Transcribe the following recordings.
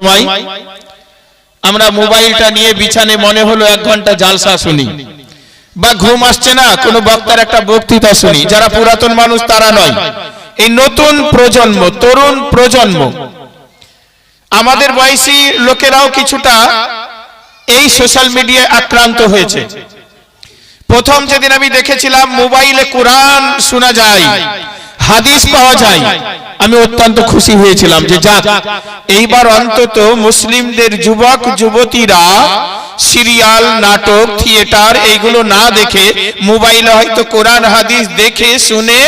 সময় আমরা মোবাইলটা নিয়ে বিছানে মনে হলো 1 ঘন্টা জালসা শুনি, বা ঘুম আসছে না কোনো বক্তার একটা বক্তৃতা শুনি। যারা পুরাতন মানুষ তারা নয়, এই নতুন প্রজন্ম, তরুণ প্রজন্ম, আমাদের বয়সী লোকেরাও কিছুটা এই সোশ্যাল মিডিয়ায় আক্রান্ত হয়েছে। প্রথম যেদিন আমি দেখেছিলাম মোবাইলে কোরআন শোনা যায়, হাদিস পাওয়া যায়, আমি অত্যন্ত খুশি হয়েছিলাম যে যাক, এইবার অন্তত মুসলিমদের যুবক যুবতীরা সিরিয়াল, নাটক, থিয়েটার এইগুলো না দেখে মোবাইলে হয়তো কোরআন হাদিস দেখে শুনে,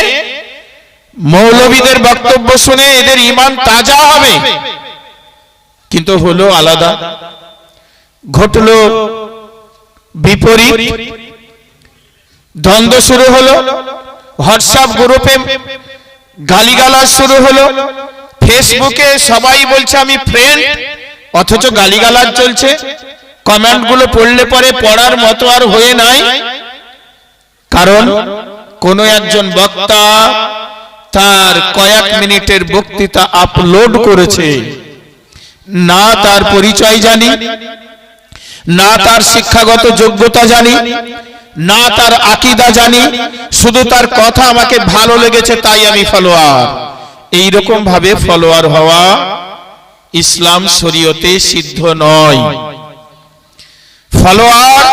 মৌলবীদের বক্তব্য শুনে এদের ঈমান তাজা হবে। কিন্তু হলো আলাদা, ঘটলো বিপরীত। দ্বন্দ্ব শুরু হলো, হোয়াটসঅ্যাপ গ্রুপে গালিগালাজ শুরু হলো, ফেসবুকে সবাই বলছে আমি ফ্রেন্ড, অথচ গালিগালাজ চলছে। কমেন্ট গুলো পড়লে পরে পড়ার মতো আর হয়ে নাই, কারণ কোন একজন বক্তা তার কয়েক মিনিটের বক্তৃতা আপলোড করেছে, না তার পরিচয় জানি, না তার শিক্ষাগত যোগ্যতা জানি, না তার আকীদা জানি, শুধু তার কথা আমাকে ভালো লেগেছে তাই আমি ফলোয়ার। এইরকম ভাবে ফলোয়ার হওয়া ইসলাম শরীয়তে সিদ্ধ নয়। ফলোয়ার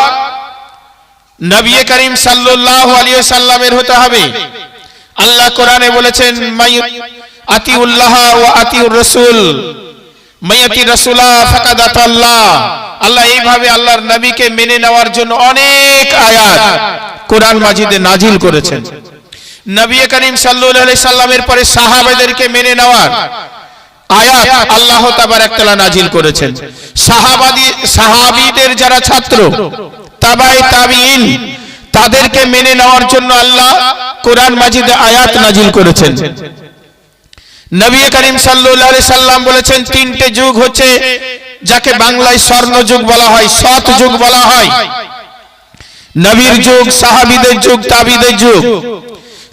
নবী করিম সাল্লাল্লাহু আলাইহি ওয়াসাল্লামের হতে হবে। আল্লাহ কোরআনে বলেছেন আতিউল্লাহ ওয়া আতিউর রাসূল, মাইয়াতি রাসূলা ফাকাদ আতাল্লাহ। আল্লাহ এইভাবে আল্লাহর নবীকে মেনে নেওয়ার জন্য অনেক আয়াত কোরআন মাজিদে নাজিল করেছেন। নবী করিম সাল্লাল্লাহু আলাইহি সাল্লামের পরে সাহাবাদেরকে মেনে নেওয়ার আয়াত আল্লাহ তাবারক তাআলা নাজিল করেছেন। সাহাবীদের যারা ছাত্র, তাবায়ে তাবিঈন, তাদেরকে মেনে নেওয়ার জন্য আল্লাহ কোরআন মাজিদে আয়াত নাজিল করেছেন। নবী করিম সাল্লাল্লাহু আলাইহি সাল্লাম বলেছেন 3টে যুগ হচ্ছে যাকে বাংলায় স্বর্ণ যুগ বলা হয়, সৎ যুগ বলা হয়। নবীর যুগ, সাহাবীদের যুগ, তাবিঈদের যুগ।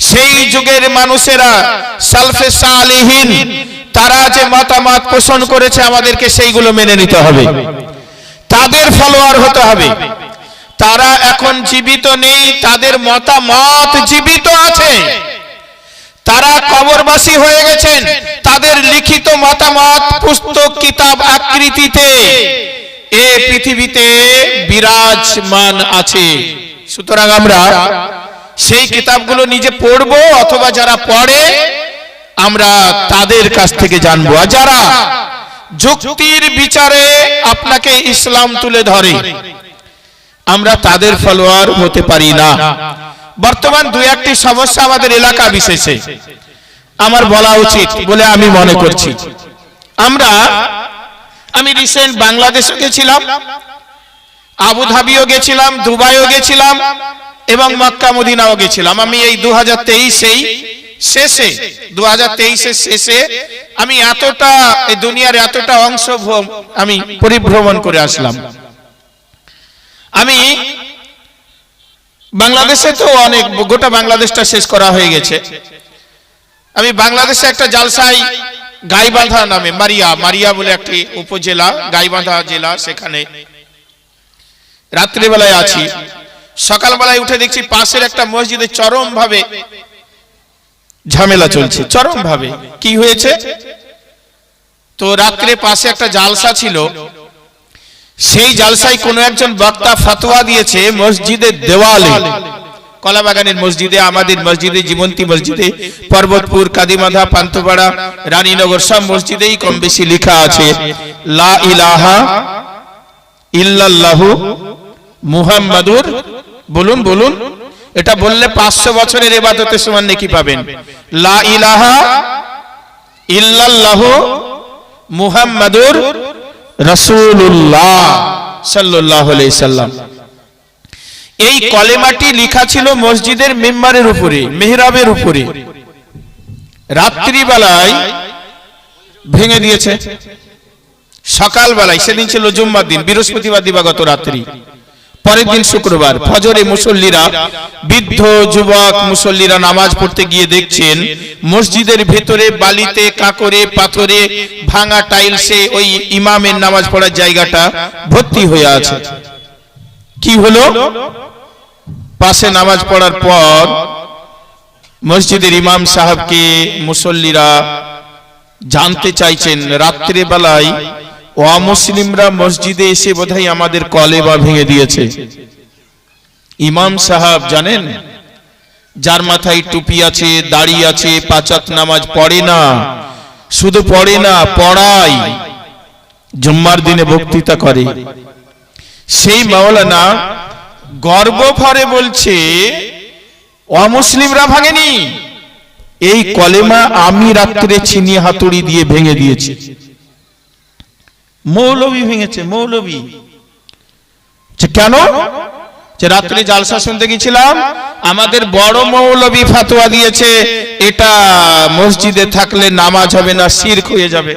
সেই যুগের মানুষেরা সালফে সালিহিন তারা যে মতামত পোষণ করেছে আমাদেরকে সেইগুলো মেনে নিতে হবে, তাদের ফলোয়ার হতে হবে। তারা এখন জীবিত নেই, তাদের মতামত জীবিত আছে। তারা কবরবাসী হয়ে গেছেন, তাদের লিখিত মতামত পুস্তক, কিতাব আকৃতিতে এই পৃথিবীতে বিরাজমান আছে। সুতরাং আমরা সেই কিতাবগুলো নিজে পড়বো, অথবা যারা পড়ে আমরা তাদের কাছ থেকে জানবো। আর যারা যুক্তির বিচারে আপনাকে ইসলাম তুলে ধরে, আমরা তাদের ফলোয়ার হতে পারি না। বর্তমান 2-1টি সমস্যা আমাদের এলাকা বিশেষে আমার বলা উচিত বলে আমি মনে করছি। আমি রিসেন্ট বাংলাদেশে গেছিলাম, আবুধাবিও গেছিলাম, দুবাইও গেছিলাম এবং মক্কা মদিনাও গেছিলাম। আমি এই 2023-এর শেষে আমি এতটা এই দুনিয়ার এতটা অংশ আমি পরিভ্রমণ করে আসলাম। আমি বাংলাদেশে তো অনেক, গোটা বাংলাদেশটা শেষ করা হয়ে গেছে। আমি বাংলাদেশে একটা জালসায় গাইবান্ধা নামে, মারিয়া বলে একটি উপজেলা, গাইবান্ধা জেলা, সেখানে রাত্রিবেলায় আছি। সকালবেলায় উঠে দেখছি পাশের একটা মসজিদে চরম ভাবে ঝামেলা চলছে, চরম ভাবে। কি হয়েছে? তো রাত্রে পাশে একটা জালসা ছিল, সেই জালসায় কোনো একজন বক্তা ফতোয়া দিয়েছে মসজিদের দেওয়ালে, কলাবাগানের মসজিদে, আমাদের মসজিদে, জীবন্তী মসজিদে, পর্বতপুর, কাদিমাধা, পান্থপাড়া, রানীনগর সব মসজিদেই কম বেশি লেখা আছে লা ইলাহা ইল্লাল্লাহু মুহাম্মাদুর, বলুন, এটা বললে 500 বছরের ইবাদতের সমান নেকি পাবেন। লা ইলাহা ইল্লাল্লাহু মুহাম্মাদুর রাসূলুল্লাহ সাল্লাল্লাহু আলাইহি সাল্লাম। এই কলেমাটি লেখা ছিল মসজিদের মিম্বারের উপরে, মিহরাবের উপরে। রাত্রিবেলায় ভেঙে দিয়েছে, সকালবেলায়, সেদিন ছিল জুম্মার দিন, বৃহস্পতিবার দিবাগত রাত্রি পরের দিন শুক্রবার ফজরে মুসল্লিরা, বৃদ্ধ যুবক মুসল্লিরা নামাজ পড়তে গিয়ে দেখছেন মসজিদের ভেতরে বালিতে, কাঁকরে, পাথরে, ভাঙা টাইলসে ওই ইমামের নামাজ পড়ার জায়গাটা ভর্তি হয়ে আছে। কি হলো? পাশে নামাজ পড়ার পর মসজিদের ইমাম সাহেবকে মুসল্লিরা জানতে চাইছেন, রাত্রে বেলায় অমুসলিমরা মসজিদে এসে বোধহয় আমাদের কলেমা ভেঙে দিয়েছে। ইমাম সাহেব জানেন, যার মাথায় টুপি আছে, দাড়ি আছে, পাঁচ ওয়াক্ত নামাজ পড়ে না, শুধু পড়ে না, পড়ায়, জুম্মার দিনে বক্তৃতা করে, সেই মাওলানা গর্ব ভরে বলছে অমুসলিমরা ভাঙেনি, এই কলেমা আমি রাত্রে চিনি হাতুড়ি দিয়ে ভেঙে দিয়েছি। মৌলবী ভেঙেছে, মৌলবী। কেন? যে রাত্রে জালসা শুনতে গেছিলাম, আমাদের বড় মৌলবী ফতোয়া দিয়েছে এটা মসজিদে থাকলে নামাজ হবে না, শিরক হয়ে যাবে।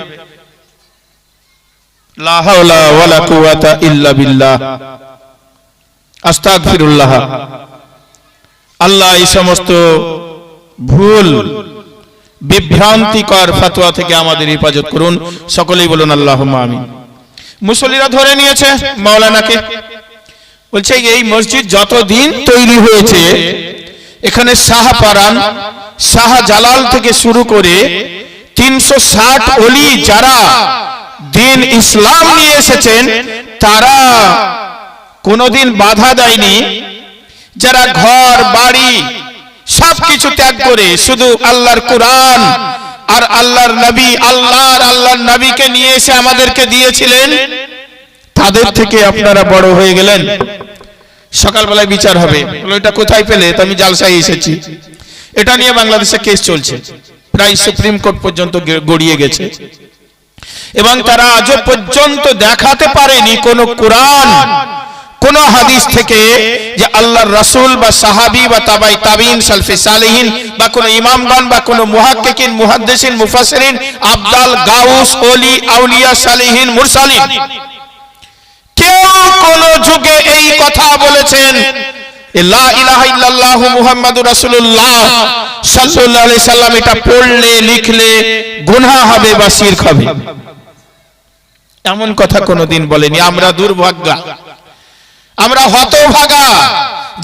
লা হাওলা ওয়ালা কুওয়াতা ইল্লা বিল্লাহ, আস্তাগফিরুল্লাহ। আল্লাহ এই সমস্ত ভুল বিভ্রান্তিকর ফতোয়া থেকে আমাদের হেফাজত করুন, সকলেই বলুন আল্লাহুম্মা আমিন। মুসল্লিরা ধরে নিয়েছে মাওলানাকে, বলছে এই মসজিদ যতদিন তৈরি হয়েছে এখানে শাহপারান, শাহজালাল থেকে শুরু করে 360 ওলি যারা দিন ইসলাম নিয়ে এসেছেন তারা কোনোদিন বাধা দেয়নি। যারা ঘর বাড়ি সবকিছু ত্যাগ করে শুধু আল্লাহর কোরআন আর আল্লাহর নবী, আল্লাহর নবীকে নিয়ে এসে আমাদেরকে দিয়েছিলেন, তাদের থেকে আপনারা বড় হয়ে গেলেন। সকালবেলায় বিচার হবে, এটা কোথায় পেলে? তো আমি জালসায় এসেছি। এটা নিয়ে বাংলাদেশে কেস চলছে, প্রায় সুপ্রিম কোর্ট পর্যন্ত গড়িয়ে গেছে, এবং তারা আজও পর্যন্ত দেখাতে পারেনি কোন কোরআন, কোন হাদিস থেকে যে আল্লাহর রাসূল বা সাহাবী বা তাবাই তাবিন, সালফে সালেহিন বা কোন ইমামগণ বা কোন মুহাক্কিকিন, মুহাদ্দিসিন, মুফাসসিরিন, আবদাল, গাউস, ওলি, আউলিয়া, সালেহিন, মুরসালিন কেউ কোন যুগে এই কথা বলেছেন লা ইলাহা ইল্লাল্লাহু মুহাম্মাদুর রাসূলুল্লাহ সাল্লাল্লাহু আলাইহি সাল্লাম এটা পড়লে লিখলে গুনাহ হবে বা শিরক হবে, এমন কথা কোনোদিন বলেনি। আমরা দুর্ভাগ্যা, আমরা হতভাগা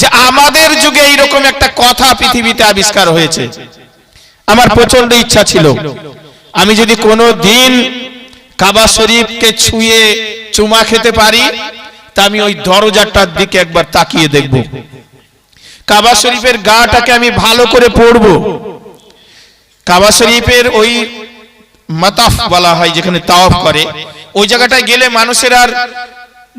যে আমাদের যুগে এইরকম একটা কথা পৃথিবীতে আবিষ্কার হয়েছে। আমার প্রচন্ড ইচ্ছা ছিল আমি যদি কোনো দিন কাবা শরীফকে ছুঁয়ে চুমা খেতে পারি তা আমি ওই দরজাটার দিকে একবার তাকিয়ে দেখব, কাবা শরীফের গাটাকে আমি ভালো করে পড়ব। কাবা শরীফের ওই মাতাফ বলা হয় যেখানে তাওয়াফ করে, ওই জায়গাটায় গেলে মানুষের আর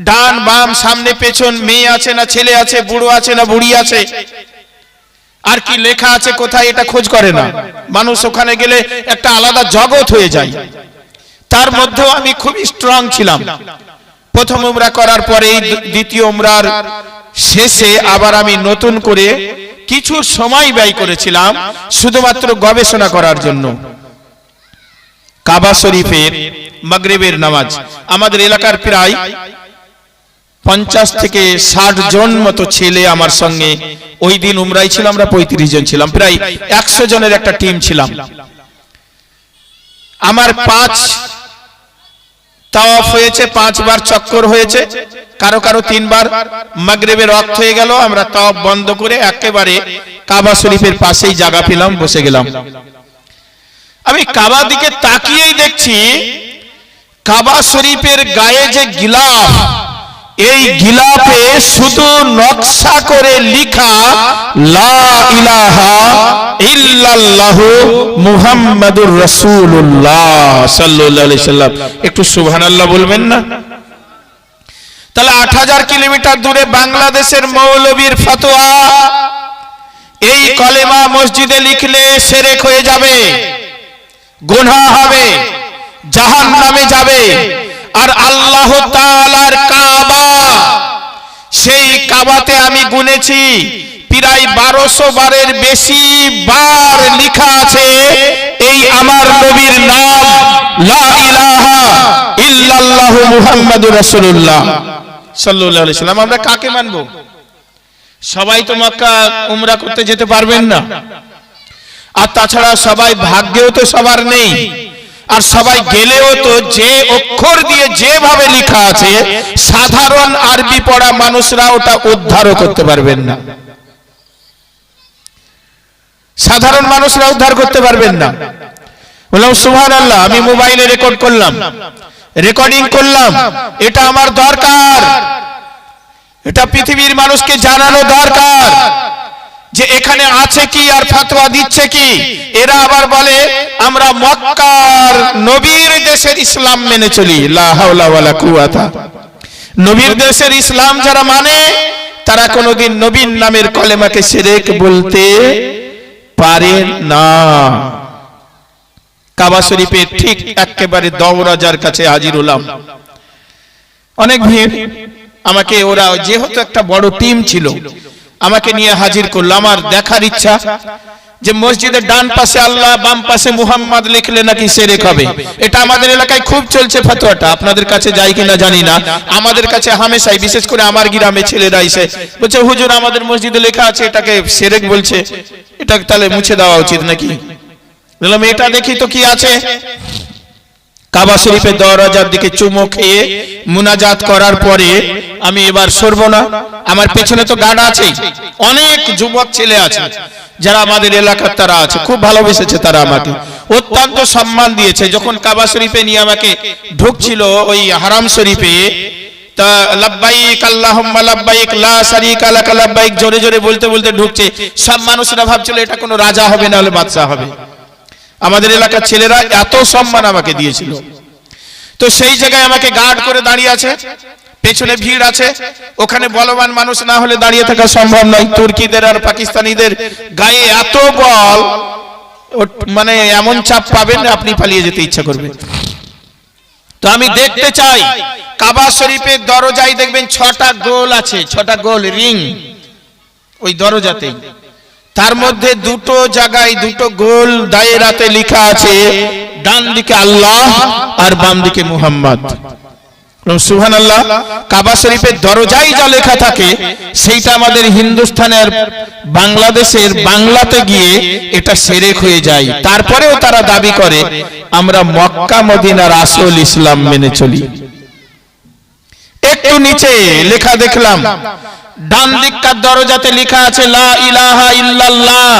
ডান বাম সামনে পেছন, মেয়ে আছে না ছেলে আছে, বুড়ো আছে না বুড়ি আছে, আর কি লেখা আছে কোথায় এটা খোঁজ করে না মানুষ। ওখানে গেলে একটা আলাদা জগৎ হয়ে যায়। তার মধ্যেও আমি খুব স্ট্রং ছিলাম। প্রথম উমরা করার পরে দ্বিতীয় উমরার শেষে আবার আমি নতুন করে কিছু সময় ব্যয় করেছিলাম শুধুমাত্র গবেষণা করার জন্য। কাবা শরীফের মাগরিবের নামাজ আমাদের এলাকার প্রায় 50 থেকে 60 জন মতো ছেলে আমার সঙ্গে ওই দিন উমরায় ছিল, আমরা 35 জন ছিলাম, প্রায় 100 জনের একটা টিম ছিলাম। আমার 5 তাওয়াফ হয়েছে, 5 বার চক্কর হয়েছে, কারো কারো 3 বার। মাগরিবের ওয়াক্ত হয়ে গেল, আমরা তাওয়াফ বন্ধ করে একেবারে কাবা শরীফের পাশেই জায়গা পেলাম, বসে গেলাম। আমি কাবা দিকে তাকিয়েই দেখছি কাবা শরীফের গায়ে যে গিলাফ, এই গিলাফে শুধু নকশা করে লিখা লা ইলাহা ইল্লাল্লাহু মুহাম্মাদুর রাসূলুল্লাহ সাল্লাল্লাহু আলাইহি সাল্লাম। একটু সুবহানাল্লাহ বলবেন না? তাহলে 8000 কিলোমিটার দূরে বাংলাদেশের মৌলবীর ফতোয়া, এই কলেমা মসজিদে লিখলে শিরক হয়ে যাবে, গুনাহ হবে, জাহান্নামে যাবে। আর আল্লাহ তাআলার কাবা, সেই কাবাতে আমি গুনেছি প্রায় 1200 বারের বেশি বার লেখা আছে এই আমার নবীর নাম লা ইলাহা ইল্লাল্লাহু মুহাম্মাদুর রাসূলুল্লাহ সাল্লাল্লাহু আলাইহি সাল্লাম। আমরা কাকে মানবো? সবাই তো মক্কা উমরা করতে যেতে পারবেন না, আর তাছাড়া সবাই ভাগ্যেও তো সবার নেই, আর সবাই গেলেও তো যে অক্ষর দিয়ে যেভাবে লেখা আছে সাধারণ আরবি পড়া মানুষরা ওটা উদ্ধারও করতে পারবেন না। সাধারণ মানুষরা উদ্ধার করতে পারবেন না। বললাম সুবহানাল্লাহ, আমি মোবাইলে রেকর্ড করলাম, রেকর্ডিং করলাম, এটা আমার দরকার, এটা পৃথিবীর মানুষকে জানানো দরকার যে এখানে আছে কি আর ফতোয়া দিচ্ছে কি। এরা আবার বলে আমরা মক্কার নবীর দেশের ইসলাম মেনে চলি। লা হাওলা ওয়ালা কুওয়াতা। নবীর দেশের ইসলাম যারা মানে তারা কোনোদিন নবীর নামের কলেমাকে শিরক বলতে পারে না। কাবা শরীফে ঠিক একেবারে দরজার কাছে হাজির হলাম, অনেক ভিড়। আমাকে ওরা যেহেতু একটা বড় টিম ছিল আমাকে নিয়ে হাজির করলো। আমার দেখার ইচ্ছা যে মসজিদের ডান পাশে আল্লাহ বাম পাশে মুহাম্মদ লিখলে নাকি শিরক হবে। এটা আমাদের এলাকায় খুব চলছে ফতোয়াটা, আপনাদের কাছে যায় কিনা জানি না। আমাদের কাছে হামেশাই, বিশেষ করে আমার গ্রামে ছেলেরা এসে বলছে হুজুর আমাদের মসজিদে লেখা আছে এটাকে শিরক বলছে, এটা তাহলে মুছে দেওয়া উচিত নাকি? বললাম এটা দেখি তো কি আছে। কাবা শরীফের দরজার দিকে চুমো খেয়ে মুনাজাত করার পরে আমি এবার সরব না। আমার পেছনে তো গার্ড আছে, অনেক যুবক ছেলে আছে যারা আমাদের এলাকার, তারা আছে, খুব ভালোবেসেছে তারা আমাকে, অত্যন্ত সম্মান দিয়েছে। যখন কাবা শরীফে নিয়ে আমাকে ঢুকছিল ওই হারাম শরীফে, তা লাব্বাইক আল্লাহুম্মা লাব্বাইক লা শারীকা লাকা লাব্বাইক জোরে জোরে বলতে বলতে ঢুকছে। সব মানুষরা ভাবছিল এটা কোনো রাজা হবে না হলে বাদশা হবে। আমাদের এলাকার ছেলেরা এত সম্মান আমাকে দিয়েছিল। তো সেই জায়গায় আমাকে গার্ড করে দাঁড়িয়ে আছে, পেছনে ভিড় আছে, ওখানে বলবান মানুষ না হলে দাঁড়িয়ে থাকা সম্ভব নয়। তুর্কিদের আর পাকিস্তানিদের গায়ে এত বল, মানে এমন চাপ পাবেন আপনি পালিয়ে যেতে ইচ্ছা করবে। তো আমি দেখতে চাই কাবা শরীফের দরজায় দেখবেন 6টা গোল আছে, 6টা গোল রিং ওই দরজাতে। তার মধ্যে দুটো জায়গায় দুটো গোল দায়রাতে লেখা আছে, ডান দিকে আল্লাহ আর বাম দিকে মুহাম্মদ। সুবহানাল্লাহ। কাবা শরীফের দরজায় যা লেখা থাকে সেইটা আমাদের হিন্দুস্তানের বাংলাদেশের বাংলাতে গিয়ে এটা শিরক হয়ে যায়। তারপরেও তারা দাবি করে আমরা মক্কা মদিনার আসল ইসলাম মেনে চলি। একটু নিচে লেখা দেখলাম, ডান দিককার দরজাতে লেখা আছে লা ইলাহা ইল্লাল্লাহ,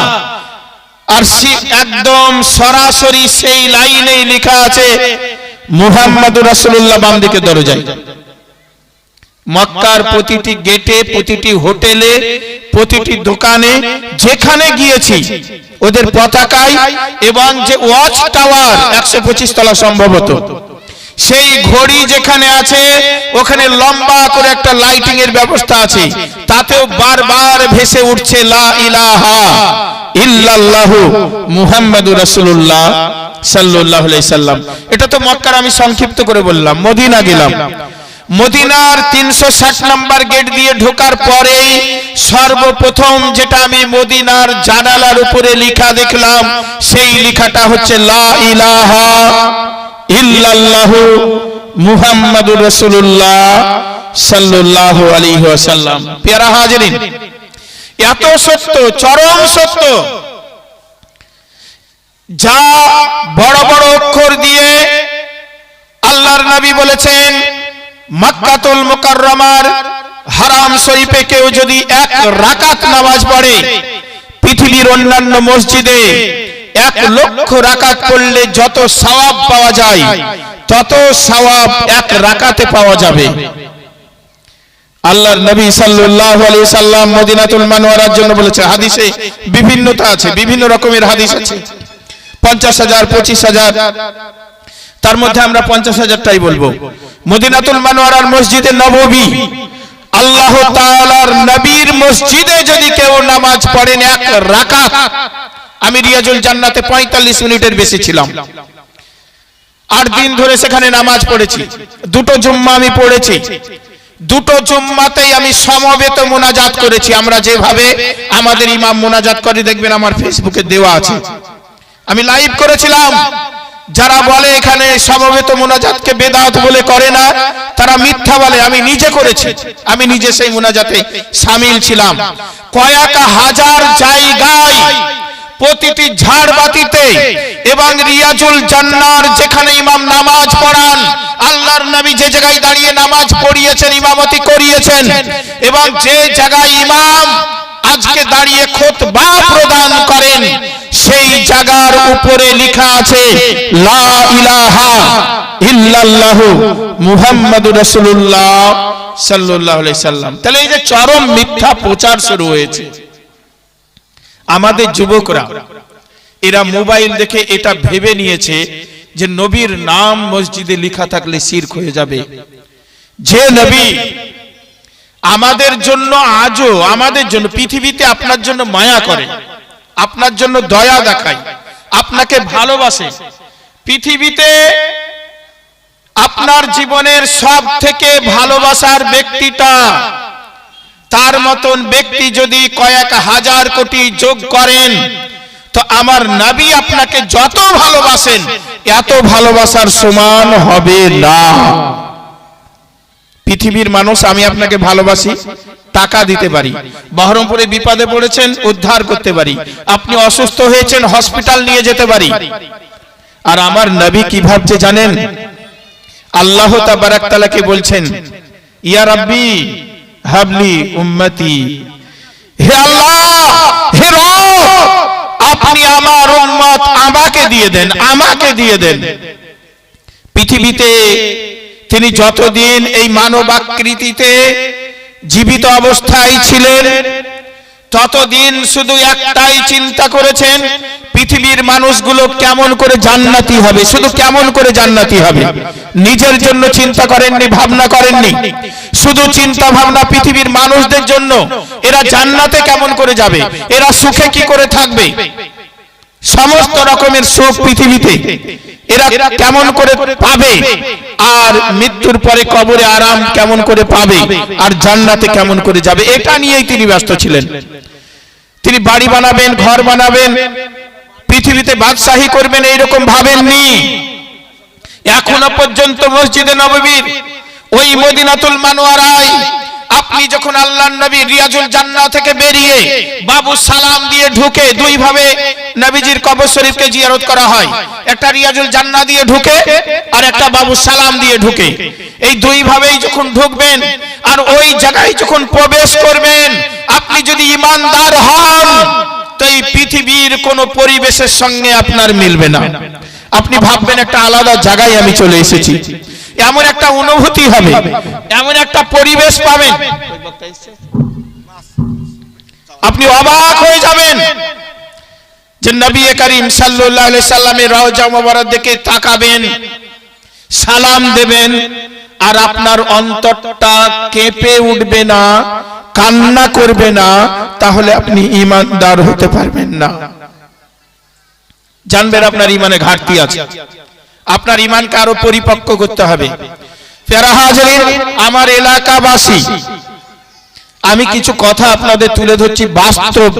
আর একদম সরাসরি সেই লাইনেই লেখা আছে মুহাম্মাদুর রাসূলুল্লাহ বাম দিকে দরজায়। মক্কার প্রতিটি গেটে, প্রতিটি হোটেলে, প্রতিটি দোকানে যেখানে গিয়েছি ওদের পতাকায়, এবং যে ওয়াচ টাওয়ার 125 তলা সম্ভবত, সেই ঘড়ি যেখানে আছে ওখানে লম্বা করে একটা লাইটিং এর ব্যবস্থা আছে, তাতেও বারবার ভেসে উঠছে লা ইলাহা ইল্লাল্লাহু মুহাম্মাদুর রাসূলুল্লাহ সাল্লাল্লাহু আলাইহি সাল্লাম। এটা তো মক্কার, আমি সংক্ষিপ্ত করে বললাম। মদিনা গেলাম, মদিনার 360 নম্বর গেট দিয়ে ঢোকার পরেই সর্বপ্রথম যেটা আমি মদিনার জানালার উপরে লেখা দেখলাম সেই লেখাটা হচ্ছে লা ইলাহা ইল্লাল্লাহু মুহাম্মাদুর রাসূলুল্লাহ সাল্লাল্লাহু আলাইহি ওয়াসাল্লাম। প্যারা হাজিরিন, এত সত্য, চরম সত্য, যা বড় বড় অক্ষর দিয়ে আল্লাহর নবী বলেছেন মক্কাতুল মুকাররমার হারাম শরীফে কেউ যদি 1 রাকাত নামাজ পড়ে পৃথিবীর অন্যান্য মসজিদে 1 লক্ষ রাকাত পড়লে যত সওয়াব পাওয়া যায় তত সওয়াব 1 রাকাতে পাওয়া যাবে। আল্লাহর নবী সাল্লাল্লাহু আলাইহি সাল্লাম মদিনাতুল মুনাওয়ারার জন্য বলেছে। হাদিসে বিভিন্নতা আছে, বিভিন্ন রকমের হাদিস আছে, 50,000 25,000, তার মধ্যে আমরা 50,000টাই বলবো। মদিনাতুল মুনাওয়ারার মসজিদে নববী, আল্লাহ তাআলার নবীর মসজিদে যদি কেউ নামাজ পড়েন 1 রাকাত, আমি রিয়াজুল জান্নাতে 45 মিনিটের বেশি ছিলাম, 8 দিন ধরে সেখানে নামাজ পড়েছি, 2টো জুম্মা আমি পড়েছি, 2টো জুম্মাতেই আমি সমবেত মুনাজাত করেছি। আমরা যেভাবে আমাদের ইমাম মুনাজাত করে দেখবেন আমার ফেসবুকে দেওয়া আছে, আমি লাইভ করেছিলাম। যারা বলে এখানে সমবেত মুনাজাতকে বেদাত বলে করে না, তারা তারা মিথ্যা বলে। আমি নিজে করেছি, আমি নিজে সেই মুনাজাতে শামিল ছিলাম। কয়েক হাজার জায়গায়, প্রতিটি ঝাড়বাতিতে এবং রিয়াজুল জান্নার যেখানে ইমাম নামাজ পড়ান, আল্লাহর নবী যে জায়গায় দাঁড়িয়ে নামাজ পড়িয়েছেন, ইমামতি করিয়েছেন, এবং যে জায়গায় ইমাম আজকে দাঁড়িয়ে খুতবা প্রদান করেন, সেই জায়গার উপরে লেখা আছে লা ইলাহা ইল্লাল্লাহু মুহাম্মাদুর রাসূলুল্লাহ সাল্লাল্লাহু আলাইহি সাল্লাম। তাহলে এই যে চরম মিথ্যা প্রচার শুরু হয়েছে, আমাদের যুবকরা এরা মোবাইল দেখে এটা ভেবে নিয়েছে যে নবীর নাম মসজিদে লেখা থাকলে শিরক হয়ে যাবে। যে নবী আমাদের জন্য, আজও আমাদের জন্য, পৃথিবীতে আপনার জন্য মায়া করে, আপনার জন্য দয়া দেখায়, আপনাকে ভালোবাসে, পৃথিবীতে আপনার জীবনের সব থেকে ভালোবাসার ব্যক্তিটা, তার মতন ব্যক্তি যদি কয়েক হাজার কোটি যোগ করেন, তো আমার নবী আপনাকে যত ভালোবাসেন এত ভালোবাসার সমান হবে না। পৃথিবীর মানুষ, আমি আপনাকে ভালোবাসি, টাকা দিতে পারি, বহরমপুরে বিপদে পড়েছেন উদ্ধার করতে পারি, আপনি অসুস্থ হয়েছেন হসপিটাল নিয়ে যেতে পারি। আর আমার নবী কি ভাবছে জানেন? আল্লাহ তাবারাক তাআলা কে বলছেন, ইয়া রাব্বি হাবলি উম্মতি, হে আল্লাহ, হে রব, আপনি আমার উম্মত আমাকে দিয়ে দেন, আমাকে দিয়ে দেন। পৃথিবীতে তিনি যতদিন এই মানব আকৃতিতে জীবিত অবস্থায় ছিলেন, ততদিন শুধু একটাই চিন্তা করেছেন, পৃথিবীর মানুষগুলো কেমন করে জান্নাতি হবে, শুধু কেমন করে জান্নাতি হবে। নিজের জন্য চিন্তা করেননি, ভাবনা করেননি, শুধু চিন্তা ভাবনা পৃথিবীর মানুষদের জন্য, এরা জান্নাতে কেমন করে যাবে, এরা সুখে কি করে থাকবে, সমস্ত রকমের সুখ পৃথিবীতে এরা কেমন করে পাবে, আর মৃত্যুর পরে কবরে আরাম কেমন করে পাবে, আর জান্নাতে কেমন করে যাবে, এটা নিয়েই তিনি ব্যস্ত ছিলেন। তিনি বাড়ি বানাবেন, ঘর বানাবেন, পৃথিবীতে বাদশাহী করবেন, এইরকম ভাবেননি। এখনো পর্যন্ত মসজিদে নববীর ওই মদিনাতুল মুনাওয়ারায় আপনি যখন আল্লাহর নবী রিয়াজুল জান্নাহ থেকে বেরিয়ে বাবু সালাম দিয়ে ঢুকে, দুই ভাবে নবীজির কবর শরীফকে জিয়ারত করা হয়, একটা রিয়াজুল জান্নাহ দিয়ে ঢুকে আর একটা বাবু সালাম দিয়ে ঢুকে। এই দুই ভাবেই যখন ঢুকবেন আর ওই জায়গায় যখন প্রবেশ করবেন, আপনি যদি ঈমানদার হন তো এই পৃথিবীর কোন পরিবেশের সঙ্গে আপনার মিলবে না। আপনি ভাববেন একটা আলাদা জায়গায় আমি চলে এসেছি, এমন একটা অনুভূতি হবে, এমন একটা পরিবেশ পাবেন, আপনি অবাক হয়ে যাবেন যে নবী করিম সাল্লাল্লাহু আলাইহি সাল্লামের রওজা মুবারক দেখে তাকাবেন, সালাম দেবেন, আর আপনার অন্তরটা কেঁপে উঠবে না, কান্না করবে না, তাহলে আপনি ঈমানদার হতে পারবেন না। জানবেন আপনার ঈমানে ঘাটতি আছে, আপনার ঈমানকে আরো পরিপক্ক করতে হবে। প্যারা হাজিরিন, আমার এলাকাবাসী, আমি কিছু কথা আপনাদের তুলে ধরছি বাস্তব